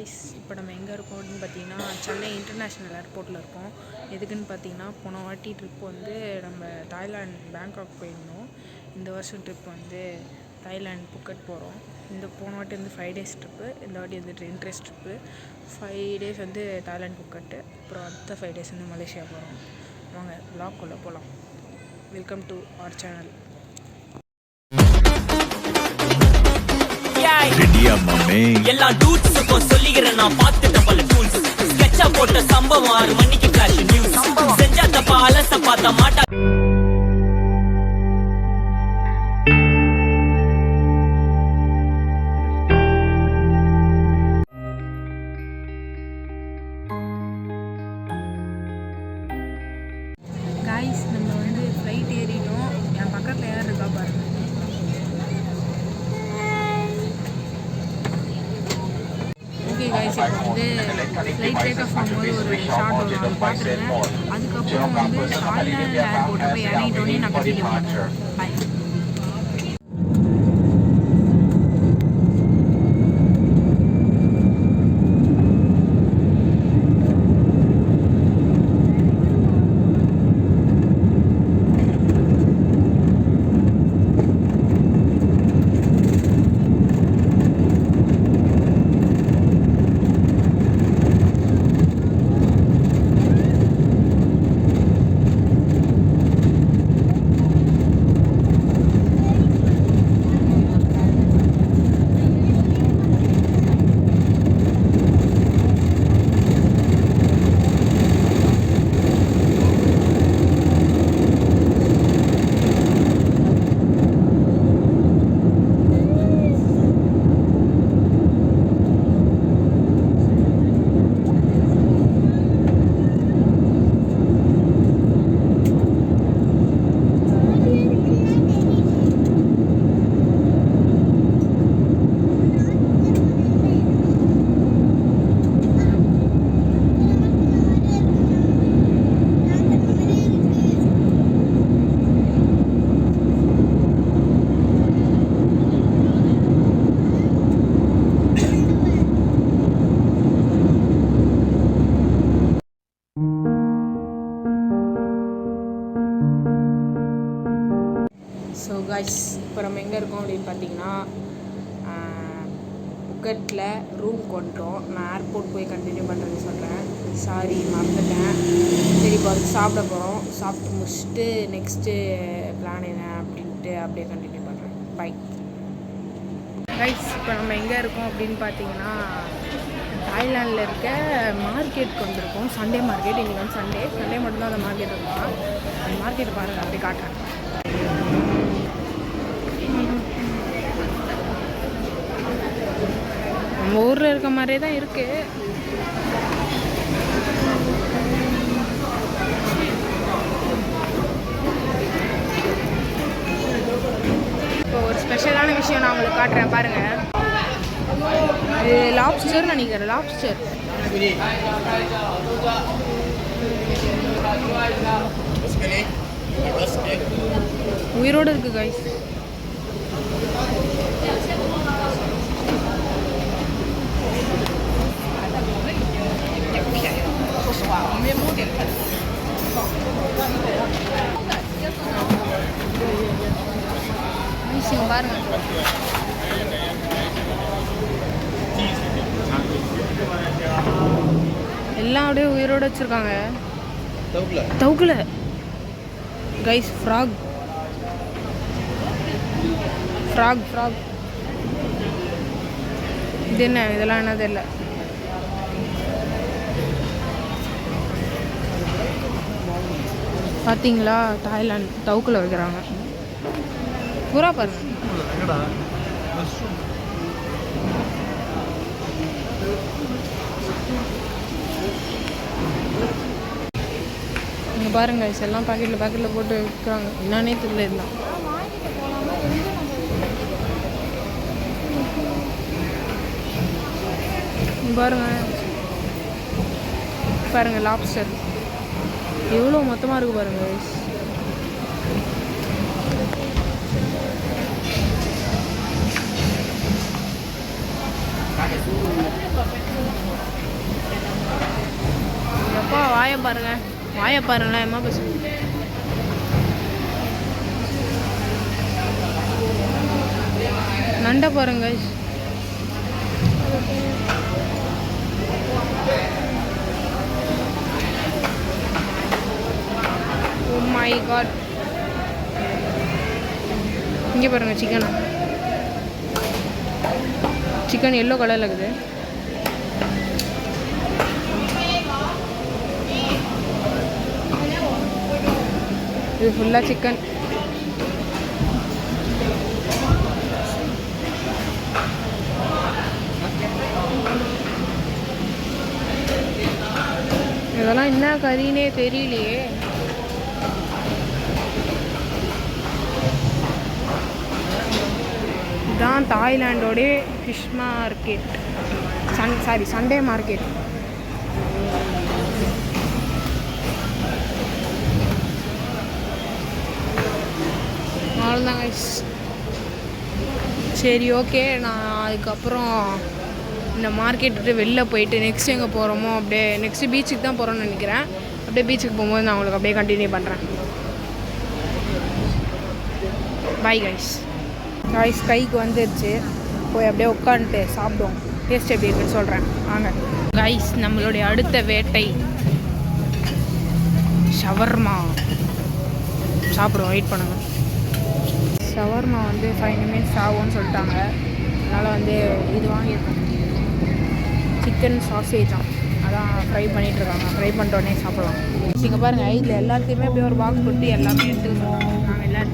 Guys, இப்போ நம்ம எங்கே இருக்கோம் அப்படின்னு பார்த்தீங்கன்னா சென்னை இன்டர்நேஷ்னல் ஏர்போர்ட்டில் இருக்கோம். எதுக்குன்னு பார்த்தீங்கன்னா போன வாட்டி ட்ரிப் வந்து நம்ம தாய்லாந்து பேங்காக் போயிருந்தோம். இந்த வருஷம் ட்ரிப் வந்து தாய்லாந்து புக்கெட் போகிறோம். போன வாட்டி வந்து 5 days ட்ரிப்பு, இந்த வாட்டி வந்து 10 days ட்ரிப்பு. 5 days வந்து தாய்லாந்து புக்கெட்டு, அப்புறம் அடுத்த 5 days வந்து மலேசியா போகிறோம். வாங்க வ்ளாக்குள்ளே போகலாம். Welcome to our channel. எல்லா டூட்ஸுக்கும் சொல்லிக்கிறேன் நான் பார்த்துட்ட பல டூல்ஸ். ஸ்கெட்சா போட்ட சம்பவம் 6 மணிக்கு ஃபிளாஷ் நியூஸ். செஞ்சா தப்பா அலச பார்த்த மாட்டா. கைஸ், நம்ம வந்து ஃப்ளைட் ஏறிட்டோம். என் பக்கத்தில் யார் இருக்கா பாருங்க. ஓகே கைஸ், இப்போ வந்து ஃப்ளைட் டேக் ஆஃப் ஆகும்போது ஒரு ஷார்ட் வரும், அது பார்த்துருங்க. அதுக்கப்புறம் வந்து தாய்லாந்து ஏர்போர்ட்டை போய் இறங்கிட்டோன்னே நான் கண்டினியூ பண்ணுறேன். பாய். ஸோ கைஸ், இப்போ நம்ம எங்கே இருக்கோம் அப்படின்னு பார்த்தீங்கன்னா புக்கெட்டில் ரூம் கொண்டுட்டோம். நான் ஏர்போர்ட் போய் கண்டினியூ பண்ணுறது சொல்கிறேன். சாரி, மறந்துட்டேன். சரி, இப்போ வந்து சாப்பிட போகிறோம். சாப்பிட்டு முடிச்சுட்டு நெக்ஸ்ட்டு பிளான் என்ன அப்படின்ட்டு அப்படியே கண்டினியூ பண்ணுறேன். Bye guys. இப்போ நம்ம எங்கே இருக்கோம் அப்படின்னு பார்த்தீங்கன்னா தாய்லாண்டில் இருக்க மார்க்கெட்டுக்கு வந்திருக்கோம். Sunday market. இன்றைக்கி வந்து சண்டே மட்டும்தான் அந்த மார்க்கெட் இருக்கும். அந்த மார்க்கெட்டை பாருங்கள், அப்படி காட்டுறேன். நம்ம ஊரில் இருக்க மாதிரியே தான் இருக்குது. இப்போ ஒரு ஸ்பெஷலான விஷயம் நான் உங்களுக்கு காட்டுறேன் பாருங்கள். இது லாப்ஸ்டர் நினைக்கிறேன். லாப்ஸ்டர் உயிரோடு இருக்கு கைஸ். பாருங்க, எல்லாம் அப்படியே உயிரோட வச்சிருக்காங்க. தவுக்கல கைஸ். ஃப்ராக் இது என்ன? இதெல்லாம் என்னது இல்லை. பார்த்தீங்களா, தாய்லாந்து தவுக்கில் வைக்கிறாங்க. பூரா பாருங்க. இங்கே பாருங்க, எல்லாம் பேக்கெட்டில் போட்டு விற்கிறாங்க. என்னன்னே தெரியல. இதெல்லாம் பாருங்க லாப்ஸ்டர் எவ்வளோ மொத்தமாக இருக்குது பாருங்க. பாருங்கள், வாயை பாருங்களேன், அம்மா பேசு. நண்டை பாருங்க. Oh my God. இங்கே பாருங்கள் சிக்கனா. சிக்கன் எல்லோ கலரில் இருக்குது. இது ஃபுல்லாக சிக்கன். இதெல்லாம் என்ன கறினே தெரியலையே. இதுதான் தாய்லாண்டோடைய ஃபிஷ் மார்க்கெட். Sunday market. அவ்வளோதாங்க. சரி ஓகே, நான் அதுக்கப்புறம் இந்த மார்க்கெட் விட்டு வெளில போயிட்டு நெக்ஸ்ட் எங்கே போகிறோமோ அப்படியே நெக்ஸ்ட்டு பீச்சுக்கு தான் போகிறோன்னு நினைக்கிறேன். அப்படியே பீச்சுக்கு போகும்போது நான் உங்களுக்கு அப்படியே கண்டினியூ பண்ணுறேன். Bye guys. கைக்கு வந்துடுச்சு. போய் அப்படியே உட்காந்துட்டு சாப்பிடுவோம். டேஸ்ட் எப்படி இருக்குன்னு சொல்கிறேன் வாங்க. கைஸ், நம்மளுடைய அடுத்த வேட்டை ஷவர்மா. சாப்பிடுவோம், வெயிட் பண்ணுங்கள். ஷவர்மா வந்து 5 நிமிஷம் ஆகும்னு சொல்லிட்டாங்க. அதனால் வந்து இது வாங்கியிருக்கோம். சிக்கன் சாசேஜ் தான், அதான் ஃப்ரை பண்ணிகிட்ருக்காங்க. ஃப்ரை பண்ணிட்ட உடனே சாப்பிட்லாம். நீங்கள் பாருங்கள், இதில் எல்லாத்தையுமே அப்படியே ஒரு பாக்ஸ் போட்டு எல்லாமே எடுத்துக்கிட்டோம். நாங்கள் எல்லாம்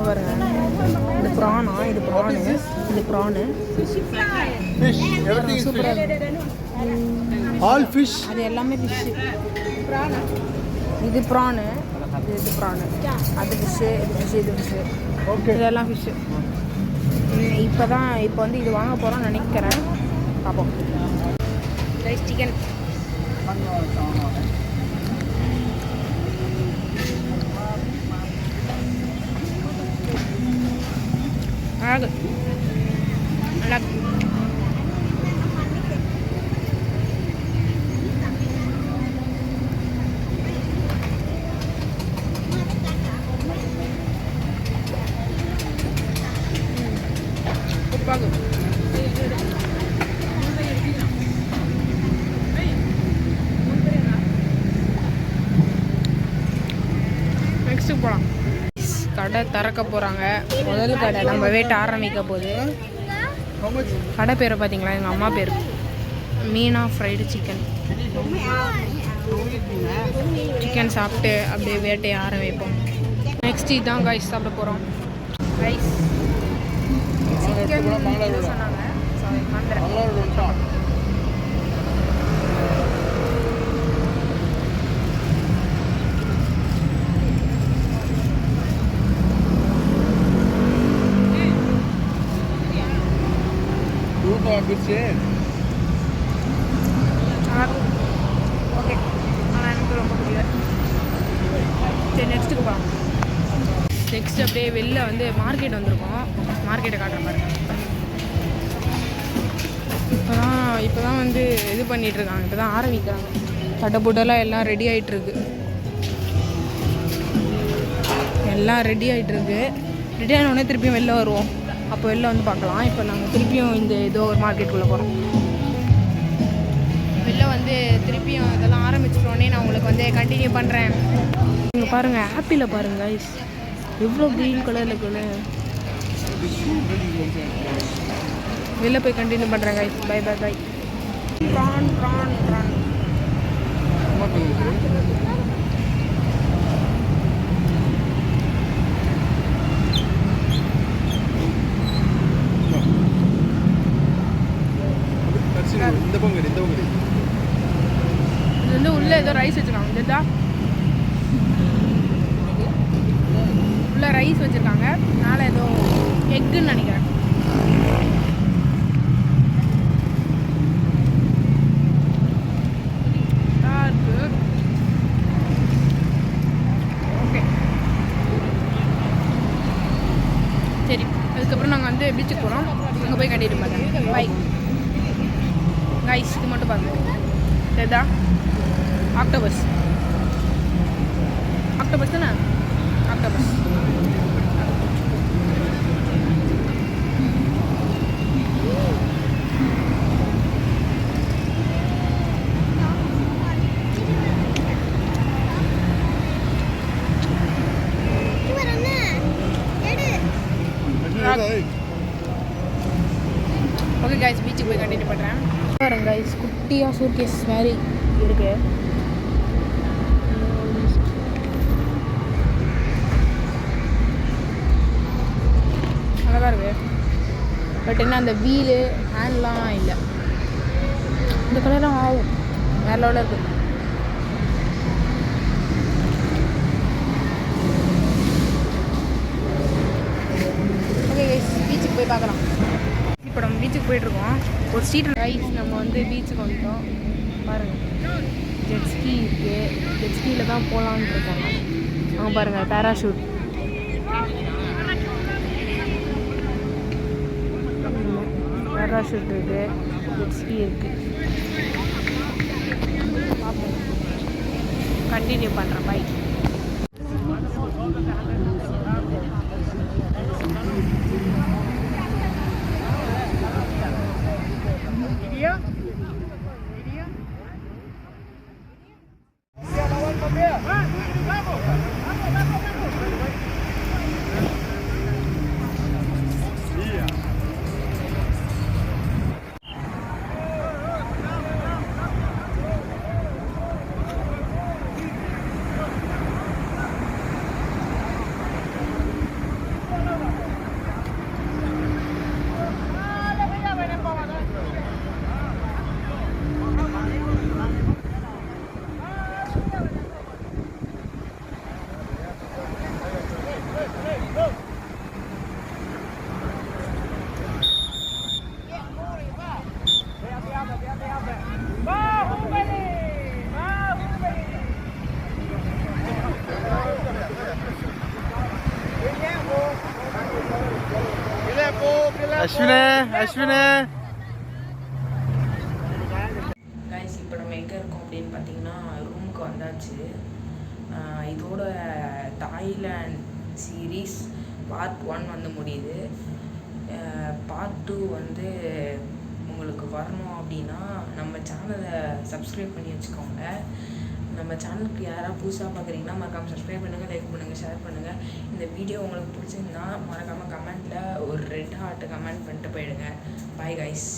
பாருங்கள். இது ப்ரானா, இது ப்ரானு, இது ப்ரானு. All fish. அது எல்லாமே ஃபிஷ்ஷு. இது ப்ரானு, இது ப்ரானு, அது ஃபிஷ்ஷு, இது ஃபிஷ்ஷு, இது ஃபிஷ்ஷு. இதெல்லாம் ஃபிஷ்ஷு. இப்போ வந்து இது வாங்க போகிறோம்னு நினைக்கிறேன். பார்ப்போம். Rice chicken. அழகு, நல்லா நெக்ஸ்ட்டு போகலாம். கடை திறக்க போகிறாங்க. முதல் கடை நம்ம வேட்டை ஆரம்பிக்க போகுது. கடை பேரை பார்த்தீங்களா? எங்கள் அம்மா பேர் மீனா ஃப்ரைடு சிக்கன். சிக்கன் சாப்பிட்டு அப்படியே வேட்டையை ஆரம்பிப்போம். நெக்ஸ்ட் இதுதான் கைஸ் சாப்பிட போகிறோம். ரைஸ் சிக்கன் சொன்னாங்க. ஓகே, ஆனால் எனக்கு ரொம்ப பிடிக்கல. சரி நெக்ஸ்ட்டுக்கு போகலாம். நெக்ஸ்ட் அப்படியே வெளில வந்து மார்க்கெட் வந்திருக்கோம். மார்க்கெட்டை காட்டுற மாதிரி. இப்போ தான் வந்து இது பண்ணிகிட்ருக்காங்க. இப்போ தான் ஆரம்பிக்கிறாங்க. தட்டைப்பூட்டெல்லாம் எல்லாம் ரெடி ஆகிட்டுருக்கு. எல்லாம் ரெடி ஆகிட்டுருக்கு. ரெடி ஆனோடனே திருப்பியும் வெளில வருவோம். அப்போ வெளில வந்து பார்க்கலாம். இப்போ நாங்கள் திருப்பியும் இந்த ஏதோ ஒரு மார்க்கெட்டுக்குள்ளே போகிறோம். வெளில வந்து திருப்பியும் இதெல்லாம் ஆரம்பிச்சிட்டோன்னே நான் உங்களுக்கு வந்து கண்டினியூ பண்ணுறேன். இங்கே பாருங்கள், ஆப்பிளை பாருங்கள் எவ்வளோ க்ரீன் கலரில் இருக்குன்னு. வெளில போய் கண்டினியூ பண்ணுறேன் guys. Bye bye bye. Prawn prawn prawn. இது வந்து உள்ளே ஏதோ ரைஸ் வச்சுருக்காங்க. இதுதா உள்ள ரைஸ் வச்சுருக்காங்க. மேலே ஏதோ எக்குன்னு நினைக்கிறேன். ஓகே, சரி. அதுக்கப்புறம் நாங்கள் வந்து பீச்சுக்கு போகிறோம். அங்கே போய் கட்டிட்டு பார்த்தேன். Bye guys. இது மட்டும் பாருங்கள். தெரியுதா? ஆக்டோபஸ் தானே? ஆக்டோபஸ். ஓகே கைஸ், பீச்சுக்கு போய் கண்டினியூ பண்ணுறேன். பாருங்க கைஸ், குட்டியாக சூட்கேஸ் மாதிரி இருக்கு. அழகாக இருக்கு. பட் என்ன அந்த வீலு ஹேண்ட்லாம் இல்லை. இந்த கலரும் ஆகும் வேற லெவலில் இருக்குது. ஓகே கைஸ், பீச்சுக்கு போய் பார்க்கலாம். இப்போ நம்ம பீச்சுக்கு போயிட்டுருக்கோம். ஒரு ஸ்ட்ரீட் ரைஸ் நம்ம வந்து பீச்சுக்கு வந்துட்டோம். பாருங்கள், ஜெட்ஸ்கி இருக்குது. ஜெட்ஸ்கியில் தான் போகலான்னு இருக்காங்க. அவங்க பாருங்கள், பேராஷூட். பேராஷூட் இருக்குது, ஜெட்ஸ்கி இருக்குது. பார்ப்போம், கண்டினியூ பண்ணுறேன். பை. அஸ்வினே கைஸ், இப்போ நம்ம எங்கே இருக்கோம் அப்படின்னு பார்த்தீங்கன்னா ரூமுக்கு வந்தாச்சு. இதோட தாய்லாந்து சீரீஸ் பார்ட் 1 வந்து முடியுது. பார்ட் 2 வந்து உங்களுக்கு வரணும் அப்படின்னா நம்ம சேனலை சப்ஸ்கிரைப் பண்ணி வச்சுக்கோங்க. நம்ம சேனலுக்கு யாராவது புதுசாக பார்க்குறீங்கன்னா மறக்காமல் சப்ஸ்கிரைப் பண்ணுங்கள், லைக் பண்ணுங்கள், ஷேர் பண்ணுங்கள். இந்த வீடியோ உங்களுக்கு பிடிச்சிருந்தா மறக்காமல் கமெண்ட்டில் ஒரு ரெட் ஹார்ட் கமெண்ட் பண்ணிட்டு போயிடுங்க. Bye guys.